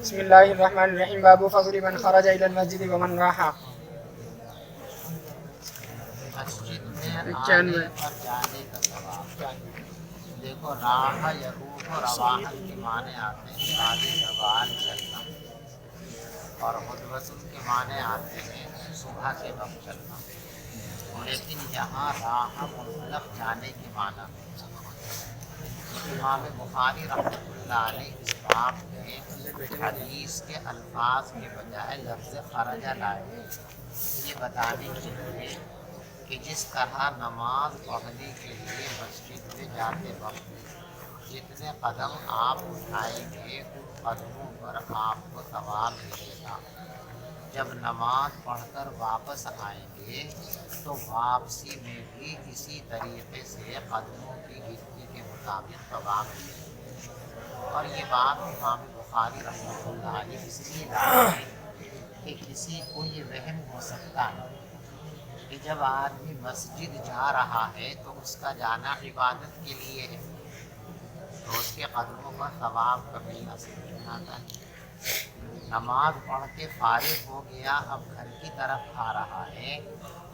بسم اللہ الرحمن الرحیم باب فضل من خرج الى المسجد ومن راح. مسجد میں آنے اور جانے کا ثواب. دیکھو راہ یا روح اور رواحت کے معنی آتے ہیں آدھی زبان چلنا، اور غدوۃ کے معنی آتے ہیں صبح کے وقت چلنا، لیکن یہاں راہ مطلق جانے کے معنی میں. امام بخاری رحمۃ اللہ علیہ اس باب میں حدیث کے الفاظ کے بجائے لفظ خرجہ لائے یہ بتانے کے لیے کہ جس طرح نماز پڑھنے کے لیے مسجد میں جاتے وقت جتنے قدم آپ اٹھائیں گے ان قدموں پر آپ کو ثواب ملے گا. جب نماز پڑھ کر واپس آئیں گے تو واپسی میں بھی اسی طریقے سے قدموں کی گنتی کے مطابق ثواب ملے گا. اور یہ بات امام بخاری رحمۃ اللہ علیہ اس لیے لاتے ہیں کہ کسی کو یہ وہم ہو سکتا ہے کہ جب آدمی مسجد جا رہا ہے تو اس کا جانا عبادت کے لیے ہے، تو اس کے قدموں پر ثواب کا ملنا سمجھ میں آتا ہے. نماز پڑھ کے فارغ ہو گیا، اب گھر کی طرف آ رہا ہے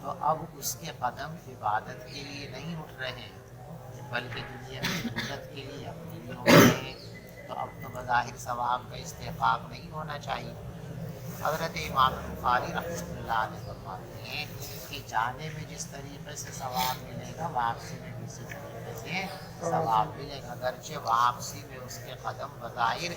تو اب اس کے قدم عبادت کے لیے نہیں اٹھ رہے ہیں بلکہ دنیا کی ضرورت کے لیے اپنے لیے اٹھ رہے ہیں، تو اب تو بظاہر ثواب کا استحقاق نہیں ہونا چاہیے. حضرت امام بخاری رحمۃ اللہ علیہ فرماتے ہیں کہ جانے میں جس طریقے سے ثواب ملے گا واپسی میں بھی اسی طریقے سے ثواب ملے گا. اگرچہ واپسی میں اس کے قدم بظاہر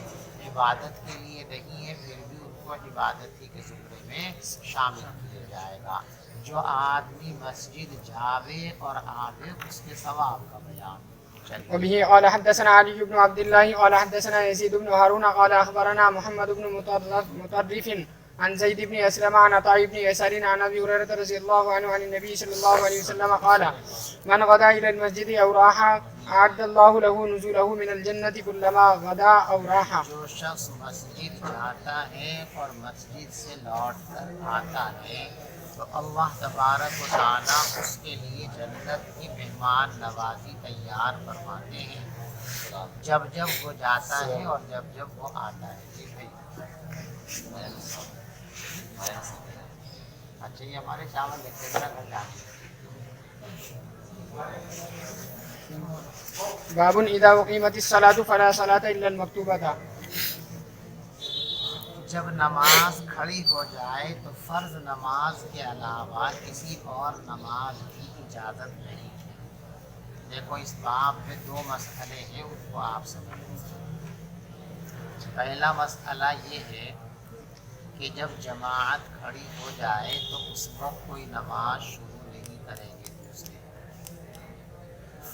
عبادت کے لیے نہیں ہے، پھر بھی ان کو عبادت ہی کے زمرے میں شامل کیا جائے گا. جو آدمی مسجد جاوے اور آوے اس کے ثواب کا بیان. وبه قال حدثنا علي بن عبد الله قال حدثنا يزيد بن هارون قال أخبرنا محمد بن مطرف عن زيد بن أسلم عن عطاء بن يسار عن أبي هريرة رضي الله عنه عن النبي صلى الله عليه وسلم قال من غدا إلى المسجد أو راح أعد الله له نزوله من الجنة كلما غدا أو راح. جو شخص مسجد جاتا ہے اور مسجد سے لوٹ کر آتا ہے تو اللہ تبارک و تعالیٰ اس کے لیے جنت کی مہمان نوازی تیار فرماتے ہیں جب جب وہ جاتا ہے اور جب جب وہ آتا ہے. جی بھائی اچھا یہ ہمارے چاول لکھتے ذرا گھر جاتے. باب إذا أقيمت الصلاة فلا صلاة إلا المكتوبة. جب نماز کھڑی ہو جائے تو فرض نماز کے علاوہ کسی اور نماز کی اجازت نہیں ہے. دیکھو اس باب میں دو مسئلے ہیں، ان کو آپ سمجھیں. پہلا مسئلہ یہ ہے کہ جب جماعت کھڑی ہو جائے تو اس وقت کوئی نماز شروع نہیں کریں گے دوسرے.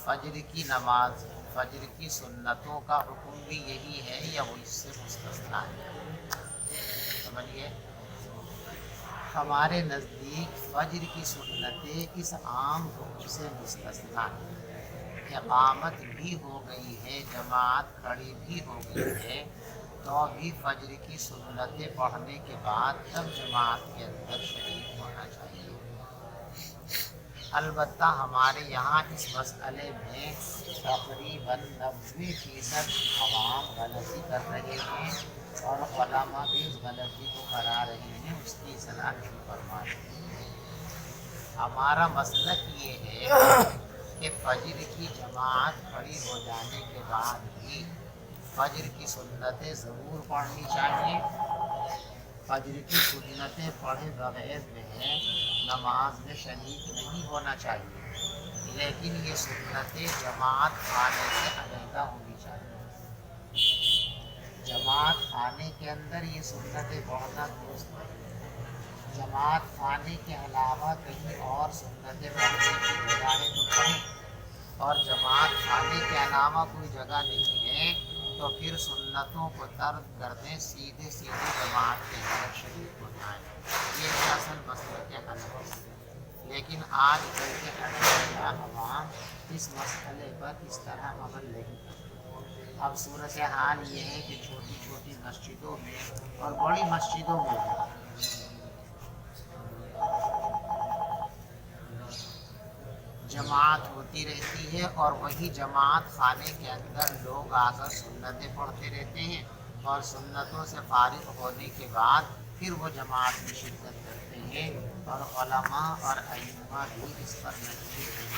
فجر کی نماز، فجر کی سنتوں کا حکم بھی یہی ہے یا وہ اس سے مستثنیٰ ہے؟ سمجھیے ہمارے نزدیک فجر کی سنتیں اس عام حکم سے مستثنیٰ ہیں. اقامت بھی ہو گئی ہے، جماعت کھڑی بھی ہو گئی ہے، تو بھی فجر کی سنتیں پڑھنے کے بعد تب جماعت کے اندر شریک ہونا چاہیے. البتہ ہمارے یہاں اس مسئلے میں تقریباً 90% عوام غلطی کر رہے ہیں اور علماء بھی اس غلطی کو کرا رہے ہیں، اس کی اصلاح نہیں فرما رہے ہیں. ہمارا مسلک یہ ہے کہ فجر کی جماعت کھڑی ہو جانے کے بعد بھی فجر کی سنتیں ضرور پڑھنی چاہیے. فجر کی سنتیں پڑھے بغیر میں نماز میں شریک نہیں ہونا چاہیے، لیکن یہ سنتیں جماعت کھانے سے علیحدہ ہونی چاہیے. جماعت کھانے کے اندر یہ سنتیں پڑھنا درست ہے. جماعت کھانے کے علاوہ کہیں اور سنتیں پڑھنے کی جگہ ہے تو پڑھیں، اور جماعت کھانے کے علاوہ کوئی جگہ نہیں ہے تو پھر سنتوں کو ترک کر دیں، سیدھے جماعت کے اندر شریک ہو جائیں. یہ ہے اصل مسئلہ کے حل ہے. لیکن آج کل کے اکثر عوام اس مسئلے پر اس طرح عمل نہیں کرتے. اب صورتحال یہ ہے کہ چھوٹی چھوٹی مسجدوں میں اور بڑی مسجدوں میں جماعت ہوتی رہتی ہے اور وہی جماعت خانے کے اندر لوگ آ کر سنتیں پڑھتے رہتے ہیں. اور سنتوں سے فارغ ہونے کے بعد پھر وہ جماعت میں شرکت کرتے ہیں، اور علماء اور ائمہ بھی اس پر نہیں کرتے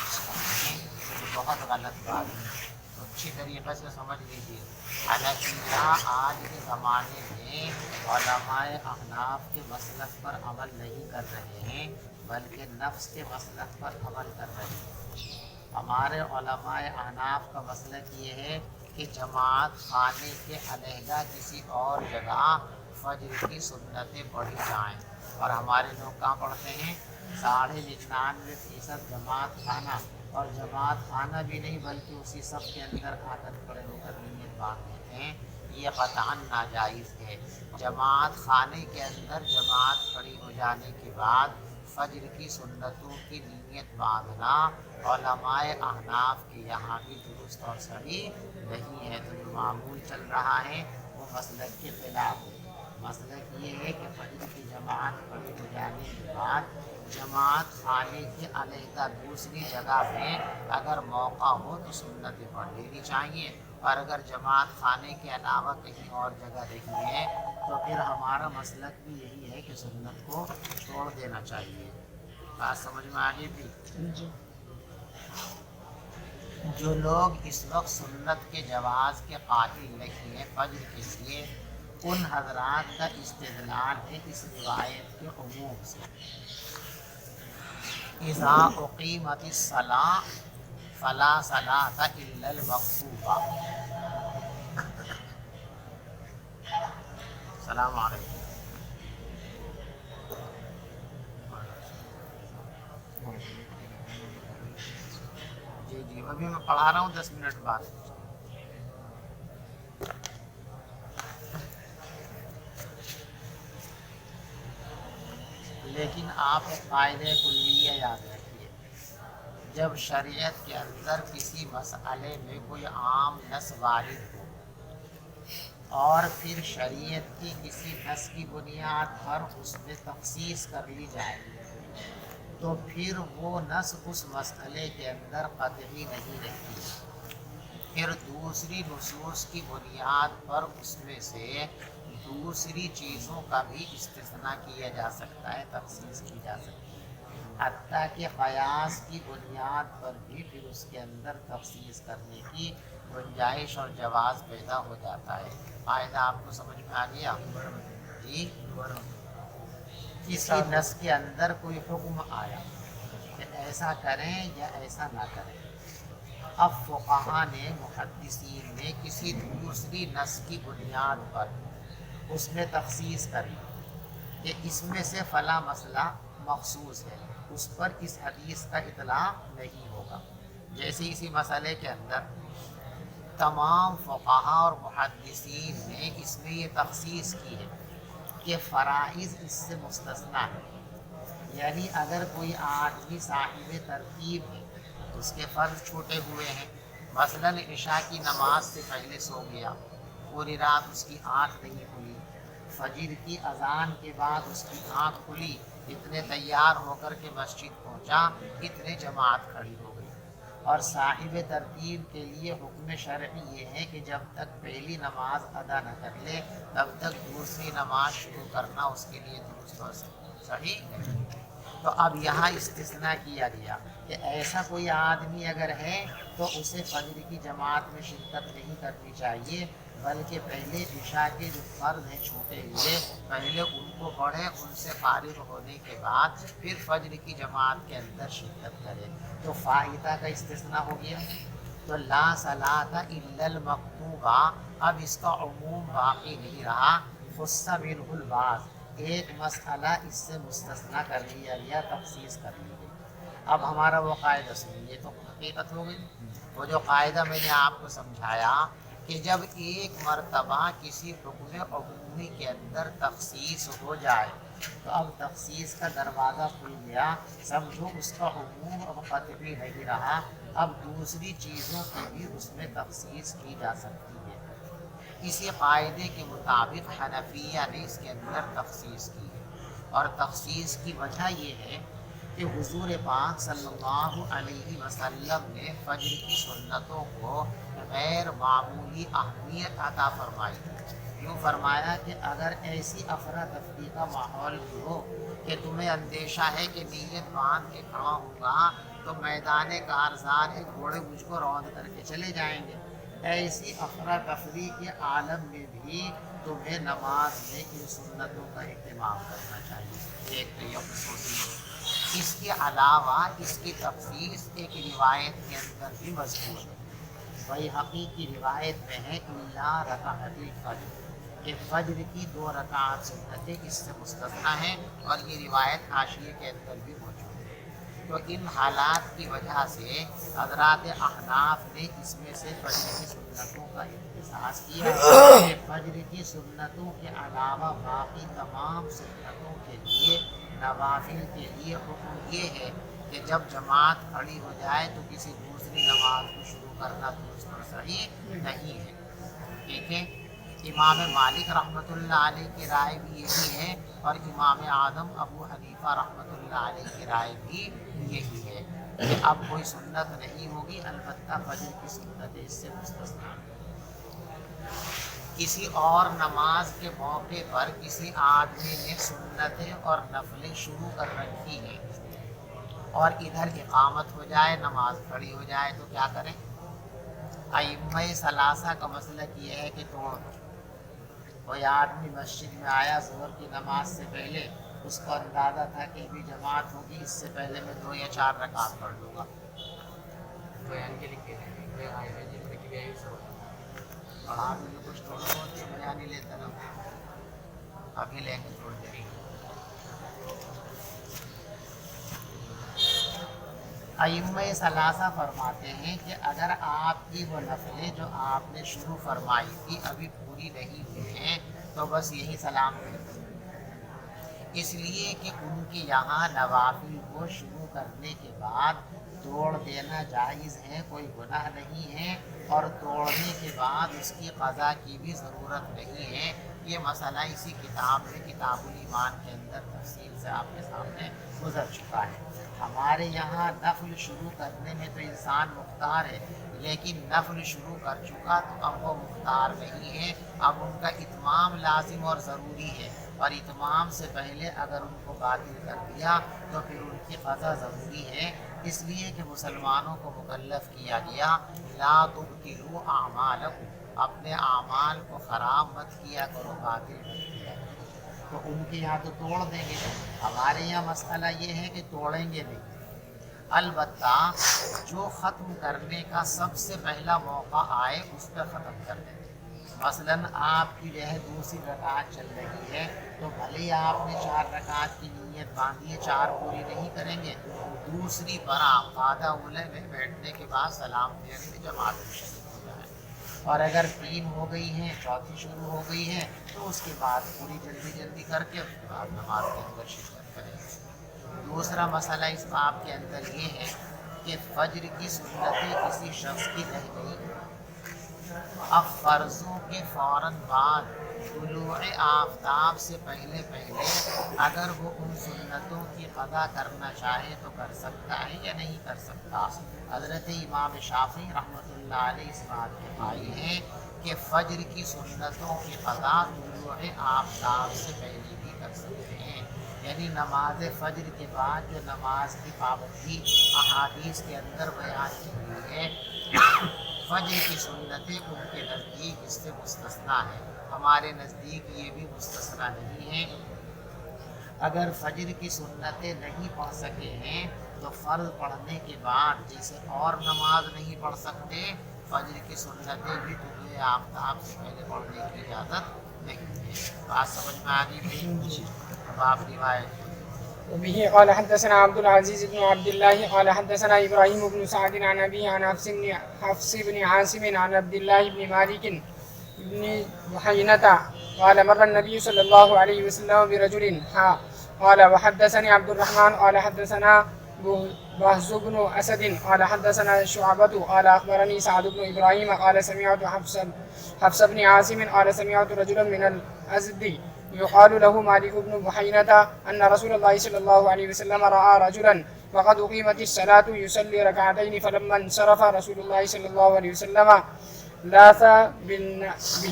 ہیں، تو بہت غلط بات ہے۔ تو اچھی طریقے سے سمجھ لیجیے، حنفیہ آج کے زمانے میں علماء احناف کے مسلک پر عمل نہیں کر رہے ہیں، بلکہ نفس کے مسلک پر عمل کر رہے ہیں۔ ہمارے علماء احناف کا مسلک یہ ہے کہ جماعت خانے کے علیحدہ کسی اور جگہ فجر کی سنتیں پڑھی جائیں، اور ہمارے لوگ کہاں پڑھتے ہیں؟ 99.99% جماعت خانہ، اور جماعت خانہ بھی نہیں بلکہ اسی سب کے اندر آ کر کھڑے ہو کر نیت باندھ لیتے ہیں۔ یہ قطعاً ناجائز ہے۔ جماعت خانے کے اندر جماعت کھڑی ہو جانے کے بعد فجر کی سنتوں کی نیت باندھنا علماء احناف کے یہاں بھی درست اور صحیح نہیں ہے۔ تو جو معمول چل رہا ہے وہ مسلک کے خلاف ہے۔ مسلک یہ ہے کہ فجر کی جماعت کھڑی ہو جانے کے بعد جماعت خانے کے علیحدہ دوسری جگہ میں اگر موقع ہو تو سنتیں پڑھ لینی چاہیے، اور اگر جماعت خانے کے علاوہ کہیں اور جگہ رہی ہے تو پھر ہمارا مسلک بھی یہی ہے کہ سنت کو چھوڑ دینا چاہیے۔ بات سمجھ میں آ گئی تھی؟ جو لوگ اس وقت سنت کے جواز کے قائل نہیں ہیں فجر کے لیے، ان حضرات کا استدلال ہے اس روایت کے عموم سے، اذا اقیمت الصلاۃ فلا صلاۃ الا المکتوبہ۔ السلام علیکم۔ جی ابھی میں پڑھا رہا ہوں 10 منٹ بعد۔ لیکن آپ ایک قاعدہ کلیہ یاد رکھیے، جب شریعت کے اندر کسی مسئلے میں کوئی عام نص وارد ہو اور پھر شریعت کی کسی نص کی بنیاد پر اس میں تخصیص کر لی جائے تو پھر وہ نص اس مسئلے کے اندر قطعی نہیں رہتی، پھر دوسری نصوص کی بنیاد پر اس میں سے دوسری چیزوں کا بھی استثناء کیا جا سکتا ہے، تخصیص کی جا سکتی ہے، حتیٰ کہ قیاس کی بنیاد پر بھی پھر اس کے اندر تخصیص کرنے کی گنجائش اور جواز پیدا ہو جاتا ہے۔ قاعدہ آپ کو سمجھ میں آ گیا؟ جی، کسی نص کے اندر کوئی حکم آیا کہ ایسا کریں یا ایسا نہ کریں، اب فقہا نے، محدثین نے کسی دوسری نص کی بنیاد پر اس میں تخصیص کر لی کہ اس میں سے فلاں مسئلہ مخصوص ہے، اس پر اس حدیث کا اطلاق نہیں ہوگا۔ جیسے اسی مسئلے کے اندر تمام فقہا اور محدثین نے اس میں یہ تخصیص کی ہے کہ فرائض اس سے مستثنیٰ ہے، یعنی اگر کوئی آدمی صاحب ترتیب ہے، اس کے فرض چھوٹے ہوئے ہیں، مثلاً عشاء کی نماز سے پہلے سو گیا، پوری رات اس کی آنکھ نہیں کھلی، فجر کی اذان کے بعد اس کی آنکھ کھلی، اتنے تیار ہو کر کے مسجد پہنچا، اتنے جماعت کھڑی ہو گئی، اور صاحب ترتیب کے لیے حکم شرعی یہ ہے کہ جب تک پہلی نماز ادا نہ کر لے تب تک دوسری نماز شروع کرنا اس کے لیے درست اور صحیح ہے۔ تو اب یہاں استثناء کیا گیا کہ ایسا کوئی آدمی اگر ہے تو اسے فجر کی جماعت میں شرکت نہیں کرنی چاہیے، بلکہ پہلے عشاء کے جو فرض ہیں چھوٹے ہوئے پہلے ان کو پڑھے، ان سے فارغ ہونے کے بعد پھر فجر کی جماعت کے اندر شرکت کرے۔ تو فائدہ کا استثناء ہو گیا، تو لا صلاۃ الا المکتوبہ، اب اس کا عموم باقی نہیں رہا، خص منہ البعض، ایک مسئلہ اس سے مستثنیٰ کر لیا گیا، تخصیص کر لی گئی۔ اب ہمارا وہ قاعدہ سنیے تو حقیقت ہو گئی۔ وہ جو قاعدہ میں نے آپ کو سمجھایا کہ جب ایک مرتبہ کسی حکم عمومی کے اندر تخصیص ہو جائے تو اب تخصیص کا دروازہ کھل گیا، سمجھو اس کا عموم اب قطعی نہیں رہا، اب دوسری چیزوں کی بھی اس میں تخصیص کی جا سکتی ہے۔ اسی قاعدے کے مطابق حنفیہ نے اس کے اندر تخصیص کی ہے، اور تخصیص کی وجہ یہ ہے کہ حضور پاک صلی اللہ علیہ وسلم نے فجر کی سنتوں کو غیر معمولی اہمیت عطا فرمائی، یوں فرمایا کہ اگر ایسی افراتفری کا ماحول بھی ہو کہ تمہیں اندیشہ ہے کہ نیت باندھ کے کھڑا ہوگا تو میدان کارزار ایک گھوڑے مجھ کو روند کر کے چلے جائیں گے، ایسی افراتفری کے عالم میں بھی تمہیں نماز میں ان سنتوں کا اہتمام کرنا چاہیے۔ ایک تو یہ خصوصی، اس کے علاوہ اس کی تفصیل ایک روایت کے اندر بھی مذکور ہے۔ بیہقی کی روایت میں ہے الا رکعت الفجر، کہ فجر کی 2 رکعات سنتیں اس سے مستثنیٰ ہیں، اور یہ روایت حاشیے کے اندر بھی موجود ہے۔ تو ان حالات کی وجہ سے حضرات احناف نے اس میں سے فجر کی سنتوں کا اختصاص کیا ہے کہ فجر کی سنتوں کے علاوہ باقی تمام سنتوں کے لیے، نوافل کے لیے حکم یہ ہے کہ جب جماعت کھڑی ہو جائے تو کسی دوسری نماز کو شروع کرنا درست اور صحیح نہیں ہے۔ ٹھیک ہے، امام مالک رحمۃ اللہ علیہ کی رائے بھی یہی ہے، اور امام اعظم ابو حنیفہ رحمۃ اللہ علیہ کی رائے بھی یہی ہے کہ اب کوئی سنت نہیں ہوگی، البتہ فجر کی سنت اس سے مستثنیٰ۔ کسی اور نماز کے موقع پر کسی آدمی نے سنتیں اور نفلیں شروع کر رکھی ہیں اور ادھر اقامت ہو جائے، نماز کھڑی ہو جائے، تو کیا کریں؟ ائمہ ثلاثہ کا مسلک یہ ہے کہ توڑ دو۔ کوئی آدمی مسجد میں آیا ظہر کی نماز سے پہلے، اس کو اندازہ تھا کہ ابھی جماعت ہوگی، اس سے پہلے میں 2 یا 4 رکعت پڑھ لوں گا، پڑھا بھی کچھ تھوڑا بہت تو بیان ہی لیتا رہو، ابھی لیں گے تھوڑی دیر۔ ائمہ ثلاثہ فرماتے ہیں کہ اگر آپ کی وہ نفلیں جو آپ نے شروع فرمائی تھی ابھی پوری نہیں ہوئی ہیں تو بس یہی سلام ہے، اس لیے کہ ان کے یہاں نوافل کو شروع کرنے کے بعد توڑ دینا جائز ہے، کوئی گناہ نہیں ہے، اور توڑنے کے بعد اس کی قضا کی بھی ضرورت نہیں ہے۔ یہ مسئلہ اسی کتاب میں کتاب الایمان کے اندر تفصیل سے آپ کے سامنے گزر چکا ہے۔ ہمارے یہاں نفل شروع کرنے میں تو انسان مختار ہے، لیکن نفل شروع کر چکا تو اب وہ مختار نہیں ہے، اب ان کا اتمام لازم اور ضروری ہے، اور اتمام سے پہلے اگر ان کو باطل کر دیا تو پھر ان کی قضا ضروری ہے۔ اس لیے کہ مسلمانوں کو مکلف کیا گیا لا تبطلوا اعمالکم، اپنے اعمال کو خراب مت کیا کرو، باطل مت کیا کرو۔ تو ان کے یہاں تو توڑ دیں گے، ہمارے یہاں مسئلہ یہ ہے کہ توڑیں گے نہیں، البتہ جو ختم کرنے کا سب سے پہلا موقع آئے اس پہ ختم کر دیں۔ مثلاً آپ کی جو ہے دوسری رکعت چل رہی ہے تو بھلے ہی آپ نے 4 رکعت کی نیت باندھی ہے، 4 پوری نہیں کریں گے، دوسری پر آپ قعدہ اولی میں بیٹھنے کے بعد سلام پھیریں گے، جماعت میں شریک ہو جائیں۔ اور اگر 3 ہو گئی ہیں، چوتھی شروع ہو گئی ہے تو اس کے بعد پوری جلدی جلدی کر کے اس کے بعد نماز کے اندر شرکت کریں۔ دوسرا مسئلہ اس باب کے اندر یہ ہے کہ فجر کی سنتیں کسی شخص کی رہ گئی، اب فرضوں کے فوراً بعد طلوع آفتاب سے پہلے اگر وہ ان سنتوں کی قضا کرنا چاہے تو کر سکتا ہے یا نہیں کر سکتا؟ حضرت امام شافعی رحمۃ اللہ علیہ اس بات کے قائل ہیں کہ فجر کی سنتوں کی قضا طلوع آفتاب سے پہلے بھی کر سکتے ہیں، یعنی نماز فجر کے بعد جو نماز کی پابندی احادیث کے اندر بیان کی ہوئی ہے، فجر کی سنتیں ان کے نزدیک اس سے مستثنیٰ ہیں، ہمارے نزدیک یہ بھی مستثنیٰ نہیں ہے۔ اگر فجر کی سنتیں نہیں پڑھ سکے ہیں تو فرض پڑھنے کے بعد جیسے اور نماز نہیں پڑھ سکتے، فجر کی سنتیں بھی طلوع آفتاب سے پہلے پڑھنے کی اجازت نہیں ہے۔ بات سمجھ میں آ گئی؟ اب آپ روایت وبه قال حدثنا عبد العزيز بن عبد الله قال حدثنا إبراهيم بن سعد عن أبيه عن حفص بن عاصم عن عبد الله بن مالك بن بحينة قال مر النبي صلى الله عليه وسلم برجل قال وحدثني عبد الرحمن قال حدثنا بهز بن أسد قال حدثنا شعبة قال أخبرني سعد بن إبراهيم قال سمعت حفص بن عاصم قال سمعت رجلا من الأزد يقال له مالك بن بحينة أن رسول الله صلى الله عليه وسلم رأى رجلا وقد أقيمت الصلاة يصلي ركعتين فلما انصرف رسول الله صلى الله عليه وسلم لاث به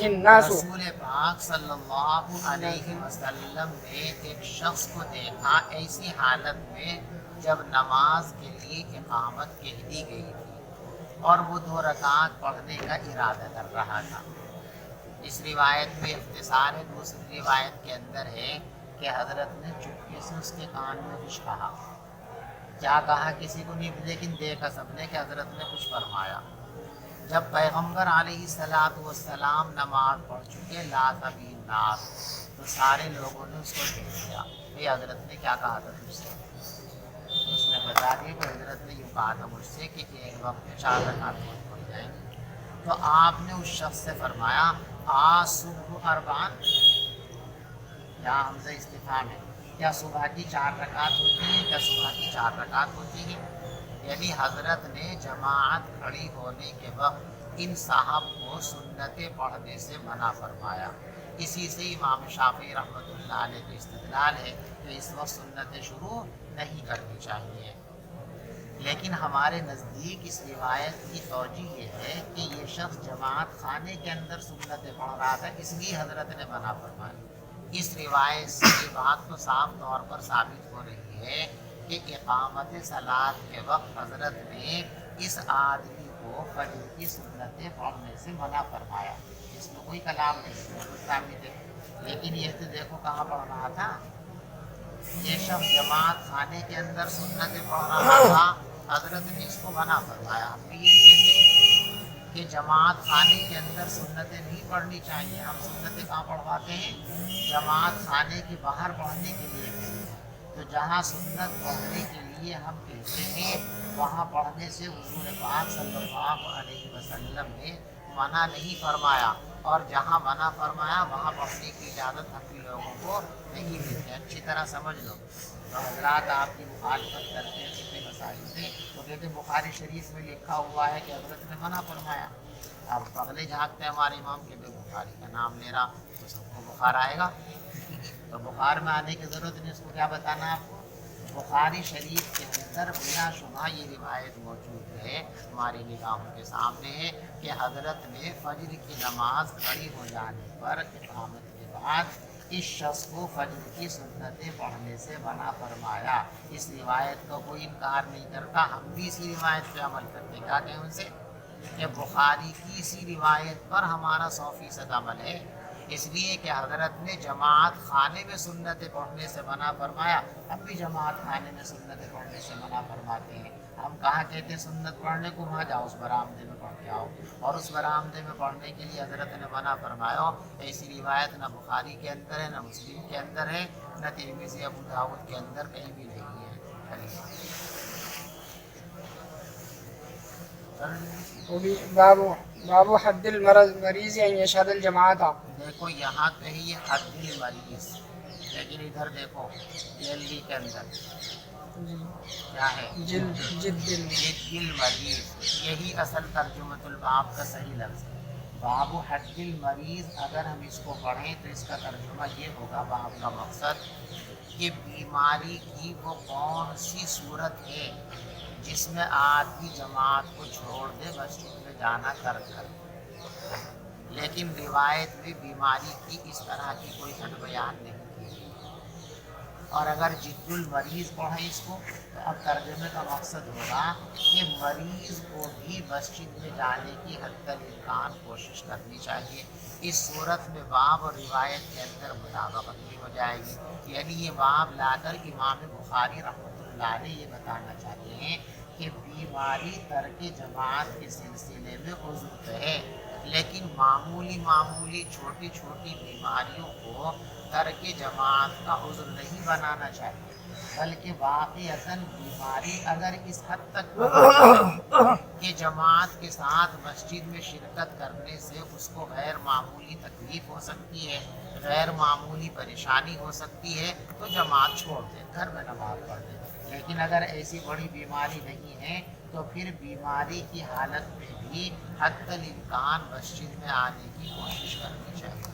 الناس. رسول پاک صلی اللہ علیہ وسلم نے ایک شخص کو دیکھا ایسی حالت میں جب نماز کے لیے اقامت کہہ دی گئی تھی اور وہ 2 رکعت پڑھنے کا ارادہ کر رہا تھا. اس روایت میں اختصار ہے. دوسری روایت کے اندر ہے کہ حضرت نے چپکے سے اس کے کان میں کچھ کہا. کیا کہا کسی کو نہیں، لیکن دیکھا سب نے کہ حضرت نے کچھ فرمایا. جب پیغمبر علیہ السلام نماز پڑھ چکے لا تبی الناس، تو سارے لوگوں نے اس کو دیکھ لیا. یہ حضرت نے کیا کہا تھا تجھ سے؟ اس نے بتا دیا کہ حضرت نے یوں کہا تھا مجھ سے کہ ایک وقت میں 4 رکعت پڑھ جائیں گے. تو آپ نے اس شخص سے فرمایا آ صبح اربعن، یہاں حمزہ استفہام ہے، کیا صبح کی 4 رکعت ہوتی ہیں؟ کیا صبح کی 4 رکعت ہوتی ہیں؟ یعنی حضرت نے جماعت کھڑی ہونے کے وقت ان صاحب کو سنتیں پڑھنے سے منع فرمایا. اسی سے امام شافعی رحمۃ اللہ علیہ کا استدلال ہے کہ اس وقت سنتیں شروع نہیں کرنی چاہیے. لیکن ہمارے نزدیک اس روایت کی توجہ یہ ہے کہ یہ شخص جماعت خانے کے اندر سنتیں پڑھ رہا تھا، اس لیے حضرت نے منع فرمایا. اس روایت سے یہ بات تو صاف طور پر ثابت ہو رہی ہے کہ اقامت صلاۃ کے وقت حضرت نے اس آدمی کو فجر کی سنتیں پڑھنے سے منع فرمایا. اس میں کوئی کلام نہیں ہے. لیکن یہ تو دیکھو کہاں پڑھ رہا تھا، یہ شخص جماعت خانے کے اندر سنتیں پڑھ رہا تھا، حضرت نے اس کو منع فرمایا. ہم بھی یہ کہتے ہیں کہ جماعت خانے کے اندر سنتیں نہیں پڑھنی چاہیے. ہم سنتیں کہاں پڑھواتے ہیں؟ جماعت خانے کے باہر پڑھنے کے لیے کہتے ہیں. تو جہاں سنت پڑھنے کے لیے ہم کہتے ہیں وہاں پڑھنے سے حضور پاک صلی اللہ علیہ وسلم نے منع نہیں فرمایا، اور جہاں منع فرمایا وہاں پڑھنے کی اجازت ہم بھی لوگوں کو نہیں دیتے. اچھی طرح سمجھ لو. تو حضرات آپ کی مخالفت کرتے ہیں کتنے مسائل سے، تو کہتے ہیں بخاری شریف میں لکھا ہوا ہے کہ حضرت نے منع فرمایا. اب اگلے جھانکتے ہیں ہمارے امام کے بخاری کا نام لے رہا تو سب کو بخار آئے گا. تو بخار میں آنے کی ضرورت نہیں، اس کو کیا بتانا آپ کو. بخاری شریف کے اندر بلا شبہ یہ روایت موجود ہے، ہماری نگاہوں کے سامنے ہے کہ حضرت نے فجر کی نماز کھڑی ہو جانے پر اقامت کے بعد اس شخص کو فجر کی سنتیں پڑھنے سے منع فرمایا. اس روایت کا کوئی انکار نہیں کرتا، ہم بھی اسی روایت پہ عمل کرتے ہیں. کیا کہیں ان سے کہ بخاری کی اسی روایت پر ہمارا 100% عمل ہے، اس لیے کہ حضرت نے جماعت خانے میں سنتیں پڑھنے سے منع فرمایا. اب بھی جماعت خانے میں سنتیں پڑھنے سے منع فرماتے ہیں. ہم کہاں کہتے ہیں سنت پڑھنے کو؟ وہاں جاؤ اس برآمدے میں پڑھ کے آؤ، اور اس برآمدے میں پڑھنے کے لیے حضرت نے منع فرمایا. ایسی روایت نہ بخاری کے اندر ہے، نہ مسلم کے اندر ہے، نہ ترمذی ابو داؤد کے اندر کہیں بھی نہیں ہے. باب حد المریض ان یشهد الجماعت. دیکھو یہاں تو ہے یہ حد المریض، لیکن ادھر دیکھو دہلی کے اندر کیا ہے؟ جد المریض. یہی اصل ترجمۃ الباب کا صحیح لفظ ہے. باب حد المریض اگر ہم اس کو پڑھیں تو اس کا ترجمہ یہ ہوگا، باب کا مقصد کہ بیماری کی وہ کون سی صورت ہے جس میں آدمی جماعت کو چھوڑ دے، مسجد میں جانا ترک کر. لیکن روایت میں بیماری کی اس طرح کی کوئی حد بیان نہیں کی. اور اگر جد المریض پڑھیں اس کو تو اب ترجمے کا مقصد ہوگا کہ مریض کو بھی مسجد میں جانے کی حد الامکان کوشش کرنی چاہیے. اس صورت میں باب اور روایت کے اندر مطابقت بھی ہو جائے گی. یعنی یہ باب لا کر امام بخاری رحمۃ اللہ علیہ یہ بتانا چاہتے ہیں کہ بیماری ترک جماعت کے سلسلے میں عذر ہے، لیکن معمولی چھوٹی چھوٹی بیماریوں کو ترک جماعت کا عذر نہیں بنانا چاہیے، بلکہ واقعتاً بیماری اگر اس حد تک کہ جماعت کے ساتھ مسجد میں شرکت کرنے سے اس کو غیر معمولی تکلیف ہو سکتی ہے، غیر معمولی پریشانی ہو سکتی ہے، تو جماعت چھوڑ دیں، گھر میں نماز پڑھ دیں. لیکن اگر ایسی بڑی بیماری نہیں ہے تو پھر بیماری کی حالت میں بھی حد الامکان مسجد میں آنے کی کوشش کرنی چاہیے.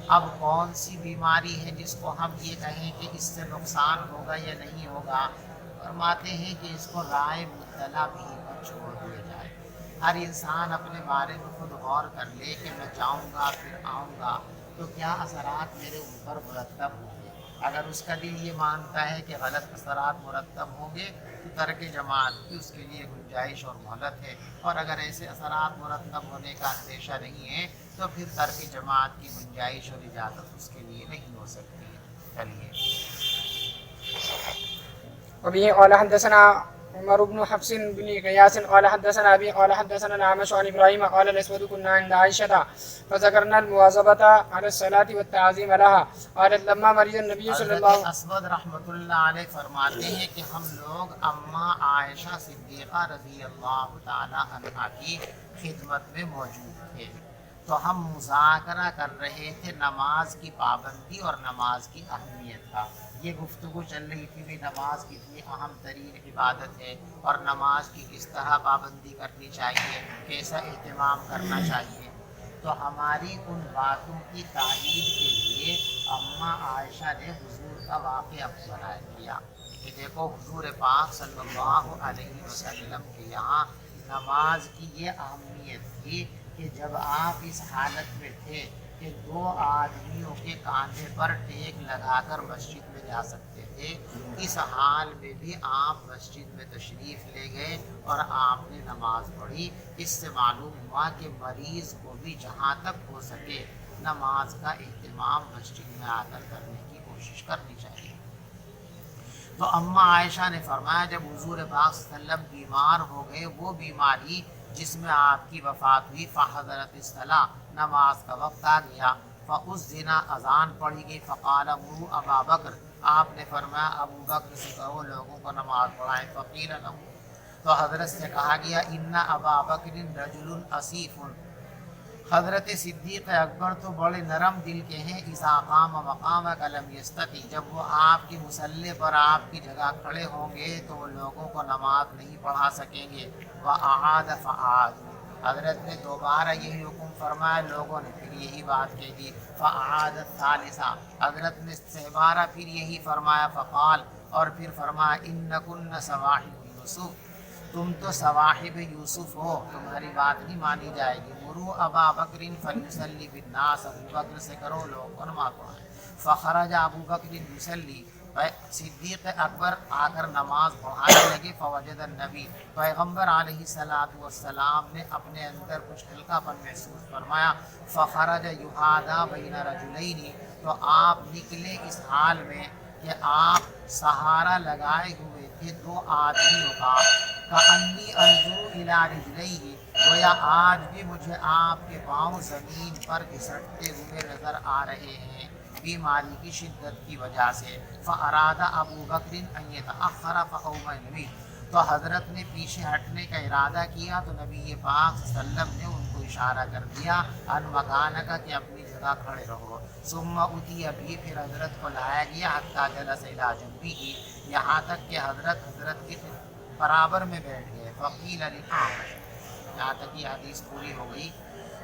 اب کون سی بیماری ہے جس کو ہم یہ کہیں کہ اس سے نقصان ہوگا یا نہیں ہوگا؟ فرماتے ہیں کہ اس کو رائے مطلع بھی پر چھوڑ دیا جائے. ہر انسان اپنے بارے میں خود غور کر لے کہ میں جاؤں گا پھر آؤں گا تو کیا اثرات میرے اوپر مرتب ہوں گے۔ اگر اس کا دل یہ مانتا ہے کہ غلط اثرات مرتب ہوں گے تو ترک جماعت کی اس کے لیے گنجائش اور مہلت ہے، اور اگر ایسے اثرات مرتب ہونے کا اندیشہ نہیں ہے تو پھر ترک جماعت کی گنجائش اور اجازت اس کے لیے نہیں ہو سکتی ہے۔ چلیے۔ وبه قال حدثنا عمر بن حفص بن قياس قال حدثنا أبي قال حدثنا الأعمش عن إبراهيم قال الأسود كنا عند عائشة فذكرنا المواظبة على الصلاة والتعظيم لها قالت لما مرض النبي صلى الله حضرت اسود رحمۃ اللہ علیہ فرماتے ہیں کہ ہم لوگ اماں عائشہ صدیقہ رضی اللہ تعالی عنہا کی خدمت میں موجود تھے، تو ہم مذاکرہ کر رہے تھے نماز کی پابندی اور نماز کی اہمیت کا۔ یہ گفتگو چل رہی تھی بھی نماز کتنی اہم ترین عبادت ہے اور نماز کی کس طرح پابندی کرنی چاہیے، کیسا اہتمام کرنا چاہیے۔ تو ہماری ان باتوں کی تائید کے لیے اماں عائشہ نے حضور کا واقعہ بیان کیا کہ دیکھو حضور پاک صلی اللہ علیہ وسلم کے یہاں نماز کی یہ اہمیت تھی کہ جب آپ اس حالت میں تھے کہ دو آدمیوں کے کاندھے پر ٹیک لگا کر مسجد میں جا سکتے تھے، اس حال میں بھی آپ مسجد میں تشریف لے گئے اور آپ نے نماز پڑھی۔ اس سے معلوم ہوا کہ مریض کو بھی جہاں تک ہو سکے نماز کا اہتمام مسجد میں آ کر کرنے کی کوشش کرنی چاہیے۔ تو اماں عائشہ نے فرمایا جب حضور پاک صلی اللہ علیہ وسلم بیمار ہو گئے، وہ بیماری جس میں آپ کی وفات ہوئی، فحضرت الصلاۃ، نماز کا وقت آ گیا، فاذن، اذان پڑھی گئی، فقال مروا ابا بکر، آپ نے فرمایا ابو بکر سے کہو لوگوں کو نماز پڑھائیں، فقیل لہ، تو حضرت سے کہا گیا ان ابا بکر رجل اسیف، حضرت صدیق اکبر تو بڑے نرم دل کے ہیں، اذا قام مقامک لم یستطع، جب وہ آپ کی مصلی پر آپ کی جگہ کھڑے ہوں گے تو وہ لوگوں کو نماز نہیں پڑھا سکیں گے۔ وأعاد فأعاد، حضرت نے دوبارہ یہی حکم فرمایا، لوگوں نے پھر یہی بات کہہ دی۔ فأعاد الثالثہ، حضرت نے دوبارہ پھر یہی فرمایا، فقال، اور پھر فرمایا انکن صواحب یوسف، تم تو صواحب یوسف ہو، تمہاری بات نہیں مانی جائے گی۔ مروا ابا بکر فلیصلی بالناس، ابو بکر سے کرو لوگوں کو نماز پڑھائیں۔ فخرج ابو بکر یصلی، صدیق اکبر آ کر نماز پڑھانے لگے۔ فوجد النبی، پیغمبر علیہ الصلاۃ والسلام نے اپنے اندر کچھ ہلکا پن محسوس فرمایا۔ فخرج یحاذا بین رجلین، تو آپ نکلے اس حال میں کہ آپ سہارا لگائے ہوئے تھے دو آدمیوں کا، کأنی انظر الی رجلیہ، گویا آج بھی مجھے آپ کے پاؤں زمین پر گھسٹتے ہوئے نظر آ رہے ہیں بیماری کی شدت کی وجہ سے۔ فاراد ابو بکر ان یتأخر فاومأ النبی، تو حضرت نے پیچھے ہٹنے کا ارادہ کیا تو نبی پاک صلی اللہ علیہ وسلم نے ان کو اشارہ کر دیا ان مکانک، کہ اپنی جگہ کھڑے رہو۔ ثم اتی، ابھی پھر حضرت کو لایا گیا، حتی جلس الی جنبہ، یہاں تک کہ حضرت کے برابر میں بیٹھ گئے۔ فقیل للأعمش، یہاں تک یہ حدیث پوری ہو گئی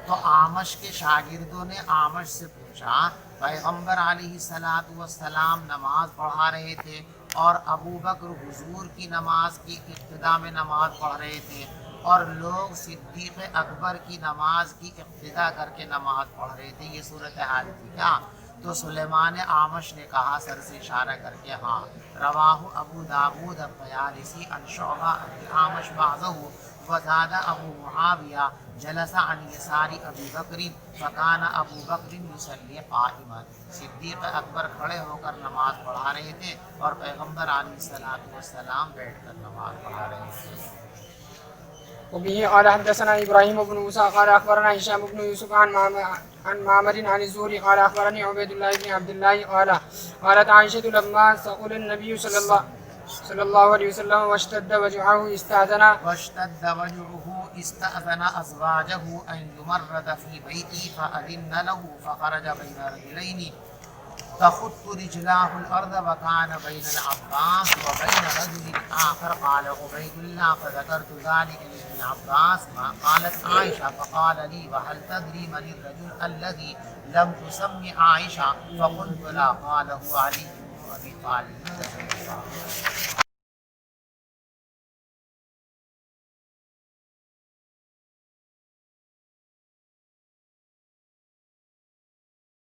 تو اعمش کے شاگردوں نے اعمش سے پوچھا، پیغمبر علیہ الصلاۃ والسلام نماز پڑھا رہے تھے اور ابو بکر حضور کی نماز کی ابتدا میں نماز پڑھ رہے تھے اور لوگ صدیق اکبر کی نماز کی ابتدا کر کے نماز پڑھ رہے تھے، یہ صورتحال تھی کیا؟ تو سلیمان اعمش نے کہا سر سے اشارہ کر کے ہاں۔ رواہ ابو داود الطیالسی عن شعبہ عن اعمش بعضہ، وزاد ابو معاویہ جلس عن یسار ابی بکر فکان ابو بکر یصلی قائما، صدیق اکبر کھڑے ہو کر نماز پڑھا رہے تھے اور پیغمبر علیہ الصلوۃ والسلام بیٹھ کر نماز پڑھا رہے تھے۔ وبه قال حدثنا ابراهيم بن موسى قال اخبرنا هشام بن يوسف عن معمر عن الزهري قال اخبرني عبيد الله بن عبد الله قالت عائشة لما سئل النبي صلى الله عليه وسلم واشتد وجعه استأذن أزواجه أن يمرض في بيته فأذن له فخرج بين رجلين تخط رجلاه الأرض وكان بين العباس وبين رجل آخر قال عبيد الله فذكرت ذلك لابن عباس ما قالت عائشة فقال لي وهل تدري من الرجل الذي لم تسمي عائشة فقلت لا قال هو علي بن أبي طالب.